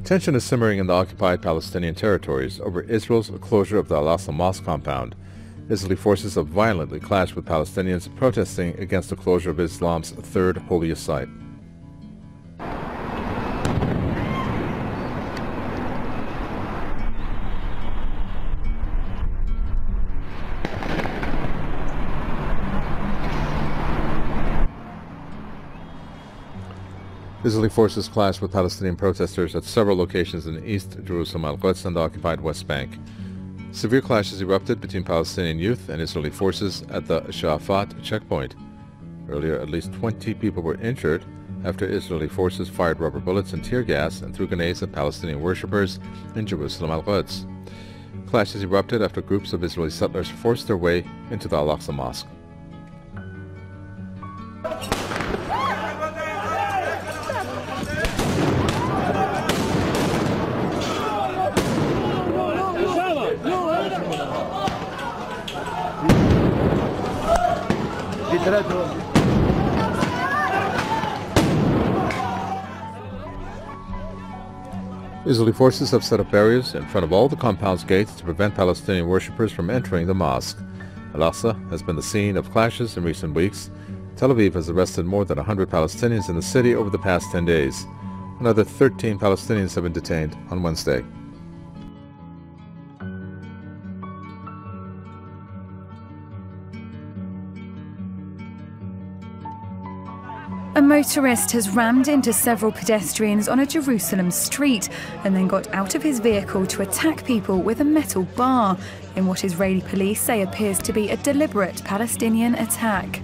Tension is simmering in the occupied Palestinian territories over Israel's closure of the Al-Aqsa Mosque compound. Israeli forces have violently clashed with Palestinians protesting against the closure of Islam's third holiest site. Israeli forces clashed with Palestinian protesters at several locations in East Jerusalem, Al-Quds, and the occupied West Bank. Severe clashes erupted between Palestinian youth and Israeli forces at the Shafat checkpoint. Earlier, at least 20 people were injured after Israeli forces fired rubber bullets and tear gas and threw grenades at Palestinian worshippers in Jerusalem, Al-Quds. Clashes erupted after groups of Israeli settlers forced their way into the Al-Aqsa Mosque. Israeli forces have set up barriers in front of all the compound's gates to prevent Palestinian worshippers from entering the mosque. Al-Aqsa has been the scene of clashes in recent weeks. Tel Aviv has arrested more than 100 Palestinians in the city over the past 10 days. Another 13 Palestinians have been detained on Wednesday. A motorist has rammed into several pedestrians on a Jerusalem street and then got out of his vehicle to attack people with a metal bar, in what Israeli police say appears to be a deliberate Palestinian attack.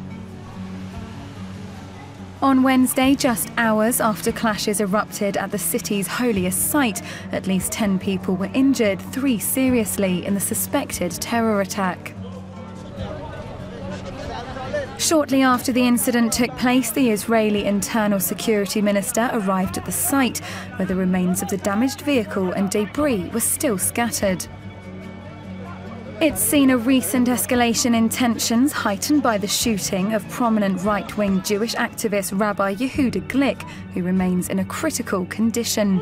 On Wednesday, just hours after clashes erupted at the city's holiest site, at least 10 people were injured, 3 seriously, in the suspected terror attack. Shortly after the incident took place, the Israeli Internal Security Minister arrived at the site, where the remains of the damaged vehicle and debris were still scattered. It's seen a recent escalation in tensions heightened by the shooting of prominent right-wing Jewish activist Rabbi Yehuda Glick, who remains in a critical condition.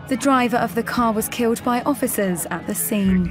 The driver of the car was killed by officers at the scene.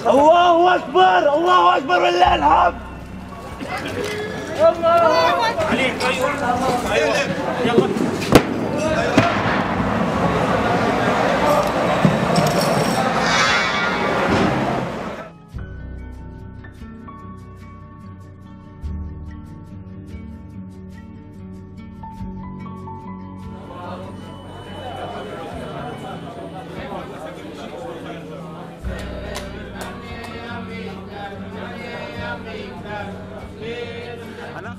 الله أكبر الله أكبر ولله الحمد.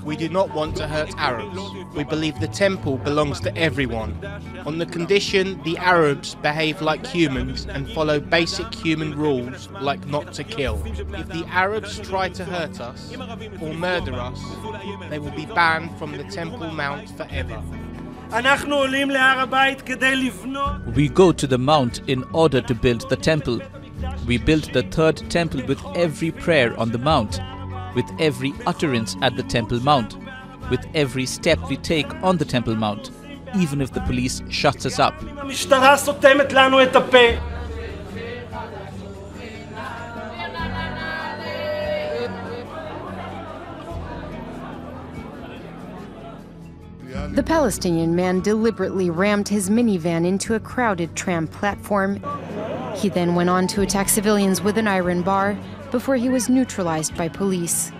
We do not want to hurt Arabs. We believe the temple belongs to everyone, on the condition the Arabs behave like humans and follow basic human rules like not to kill. If the Arabs try to hurt us or murder us, they will be banned from the Temple Mount forever. We go to the mount in order to build the temple. We built the third temple with every prayer on the mount, with every utterance at the Temple Mount, with every step we take on the Temple Mount, even if the police shuts us up. The Palestinian man deliberately rammed his minivan into a crowded tram platform. He then went on to attack civilians with an iron bar before he was neutralized by police.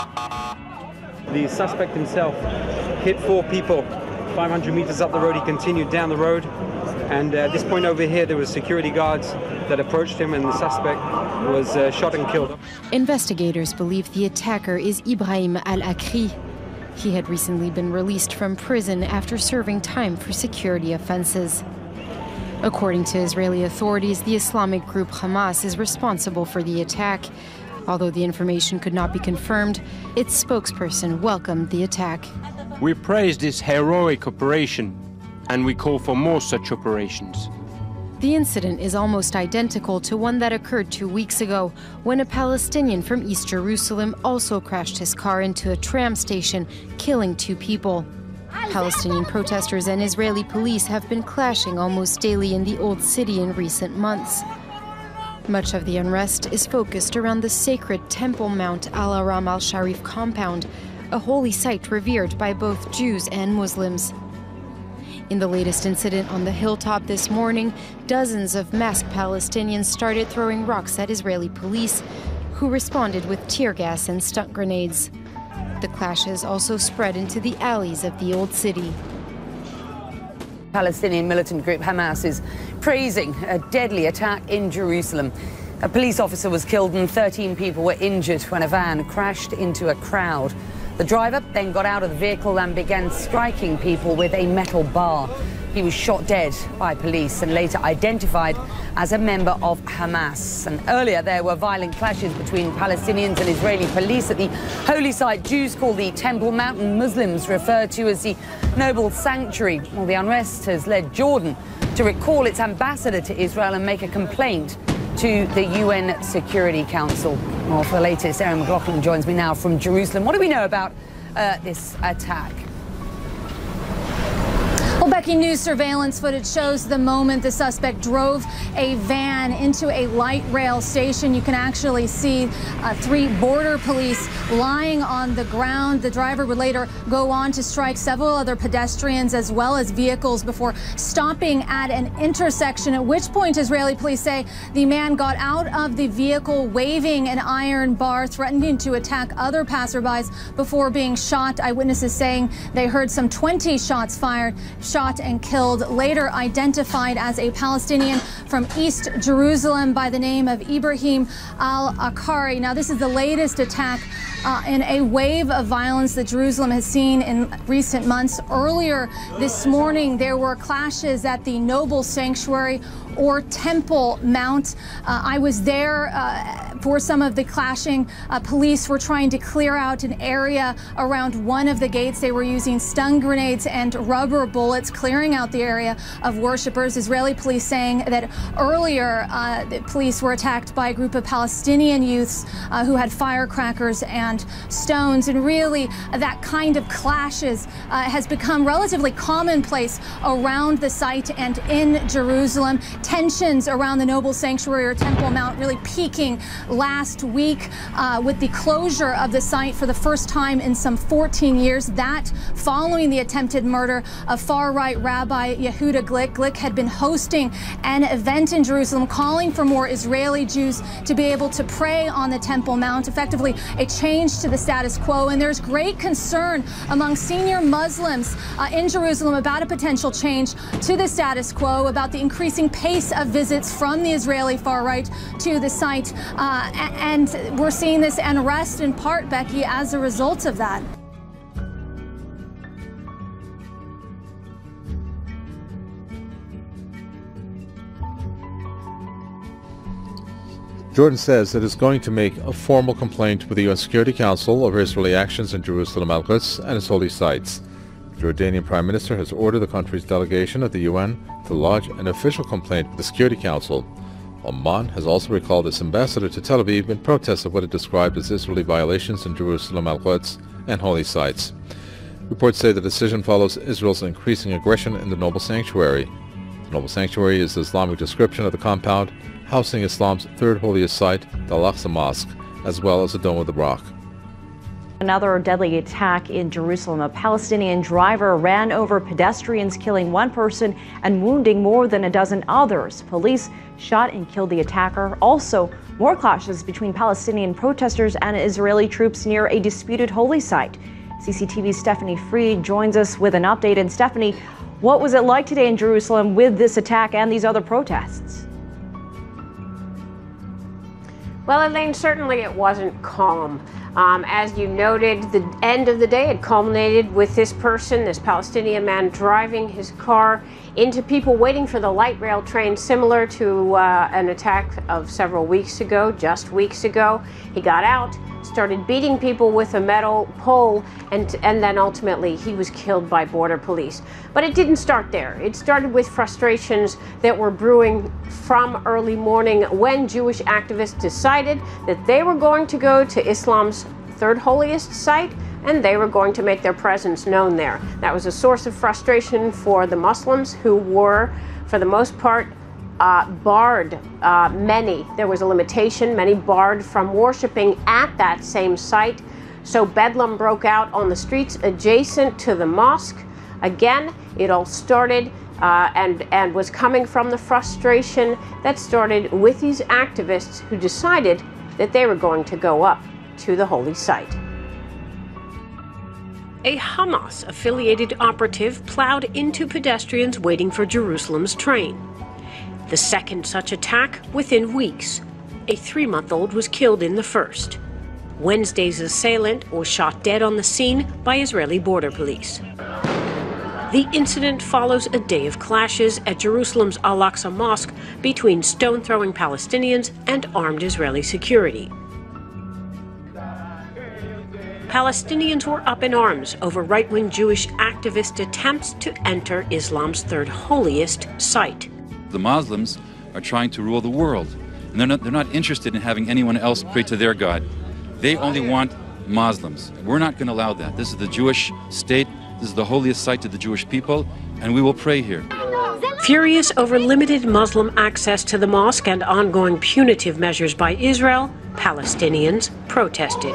The suspect himself hit 4 people. 500 meters up the road, he continued down the road. And at this point over here, there were security guards that approached him, and the suspect was shot and killed. Investigators believe the attacker is Ibrahim al-Akri. He had recently been released from prison after serving time for security offenses. According to Israeli authorities, the Islamic group Hamas is responsible for the attack. Although the information could not be confirmed, its spokesperson welcomed the attack. We praise this heroic operation, and we call for more such operations. The incident is almost identical to one that occurred 2 weeks ago, when a Palestinian from East Jerusalem also crashed his car into a tram station, killing 2 people. Palestinian protesters and Israeli police have been clashing almost daily in the Old City in recent months. Much of the unrest is focused around the sacred Temple Mount Al-Aram al-Sharif compound, a holy site revered by both Jews and Muslims. In the latest incident on the hilltop this morning, dozens of masked Palestinians started throwing rocks at Israeli police, who responded with tear gas and stun grenades. The clashes also spread into the alleys of the Old City. Palestinian militant group Hamas is praising a deadly attack in Jerusalem. A police officer was killed and 13 people were injured when a van crashed into a crowd. The driver then got out of the vehicle and began striking people with a metal bar. He was shot dead by police and later identified as a member of Hamas. And earlier there were violent clashes between Palestinians and Israeli police at the holy site Jews call the Temple Mount and Muslims refer to as the Noble Sanctuary. Well, the unrest has led Jordan to recall its ambassador to Israel and make a complaint to the UN Security Council. Well, for the latest, Erin McLaughlin joins me now from Jerusalem. What do we know about this attack? Well, Becky, new surveillance footage shows the moment the suspect drove a van into a light rail station. You can actually see 3 border police lying on the ground. The driver would later go on to strike several other pedestrians as well as vehicles before stopping at an intersection, at which point Israeli police say the man got out of the vehicle waving an iron bar, threatening to attack other passerbys before being shot. Eyewitnesses saying they heard some 20 shots fired, shot and killed, later identified as a Palestinian from East Jerusalem by the name of Ibrahim al-Akri. Now, this is the latest attack in a wave of violence that Jerusalem has seen in recent months. Earlier this morning, there were clashes at the Noble Sanctuary or Temple Mount. I was there for some of the clashing. Police were trying to clear out an area around one of the gates. They were using stun grenades and rubber bullets, clearing out the area of worshippers. Israeli police saying that earlier the police were attacked by a group of Palestinian youths who had firecrackers and stones. And really, that kind of clashes has become relatively commonplace around the site and in Jerusalem. Tensions around the Noble Sanctuary or Temple Mount really peaking last week with the closure of the site for the first time in some 14 years. That following the attempted murder of far-right Rabbi Yehuda Glick. Glick had been hosting an event in Jerusalem calling for more Israeli Jews to be able to pray on the Temple Mount, effectively a change to the status quo. And there's great concern among senior Muslims in Jerusalem about a potential change to the status quo, about the increasing pace of visits from the Israeli far-right to the site. And we're seeing this unrest in part, Becky, as a result of that. Jordan says it is going to make a formal complaint with the UN Security Council over Israeli actions in Jerusalem, Al-Quds, and its holy sites. The Jordanian Prime Minister has ordered the country's delegation at the UN to lodge an official complaint with the Security Council. Oman has also recalled its ambassador to Tel Aviv in protest of what it described as Israeli violations in Jerusalem, Al-Quds, and holy sites. Reports say the decision follows Israel's increasing aggression in the Noble Sanctuary. The Noble Sanctuary is the Islamic description of the compound housing Islam's third holiest site, the Al-Aqsa Mosque, as well as the Dome of the Rock. Another deadly attack in Jerusalem. A Palestinian driver ran over pedestrians, killing one person and wounding more than a dozen others. Police shot and killed the attacker. Also, more clashes between Palestinian protesters and Israeli troops near a disputed holy site. CCTV's Stephanie Freed joins us with an update. And Stephanie, what was it like today in Jerusalem with this attack and these other protests? Well, Elaine, certainly it wasn't calm. As you noted, the end of the day had culminated with this person, this Palestinian man, driving his car into people waiting for the light rail train, similar to an attack of several weeks ago, just weeks ago. He got out, started beating people with a metal pole, and then ultimately he was killed by border police. But it didn't start there. It started with frustrations that were brewing from early morning when Jewish activists decided that they were going to go to Islam's third holiest site and they were going to make their presence known there. That was a source of frustration for the Muslims, who were, for the most part, barred. There was a limitation, many barred from worshiping at that same site. So bedlam broke out on the streets adjacent to the mosque. Again, it all started and was coming from the frustration that started with these activists who decided that they were going to go up to the holy site. A Hamas-affiliated operative plowed into pedestrians waiting for Jerusalem's train. The second such attack within weeks. A 3-month-old was killed in the first. Wednesday's assailant was shot dead on the scene by Israeli border police. The incident follows a day of clashes at Jerusalem's Al-Aqsa Mosque between stone-throwing Palestinians and armed Israeli security. Palestinians were up in arms over right-wing Jewish activist attempts to enter Islam's third holiest site. The Muslims are trying to rule the world, and they're not interested in having anyone else pray to their God. They only want Muslims. We're not going to allow that. This is the Jewish state. This is the holiest site to the Jewish people, and we will pray here. Furious over limited Muslim access to the mosque and ongoing punitive measures by Israel, Palestinians protested.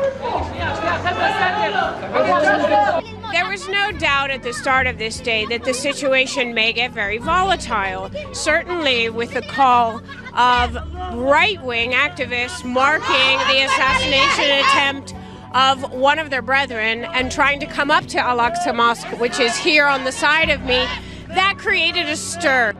There was no doubt at the start of this day that the situation may get very volatile, certainly with the call of right-wing activists marking the assassination attempt of one of their brethren and trying to come up to Al-Aqsa Mosque, which is here on the side of me. That created a stir.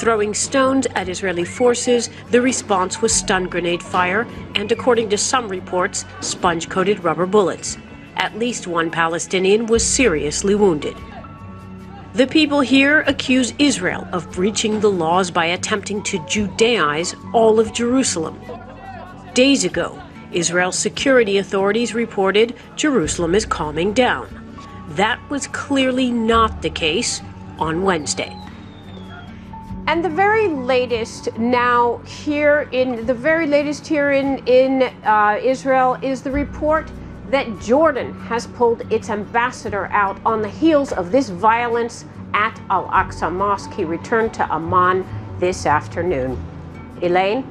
Throwing stones at Israeli forces, the response was stun grenade fire and, according to some reports, sponge-coated rubber bullets. At least one Palestinian was seriously wounded. The people here accuse Israel of breaching the laws by attempting to Judaize all of Jerusalem. Days ago, Israel's security authorities reported Jerusalem is calming down. That was clearly not the case on Wednesday. And the very latest now here in Israel is the report that Jordan has pulled its ambassador out on the heels of this violence at Al-Aqsa Mosque. He returned to Amman this afternoon. Elaine?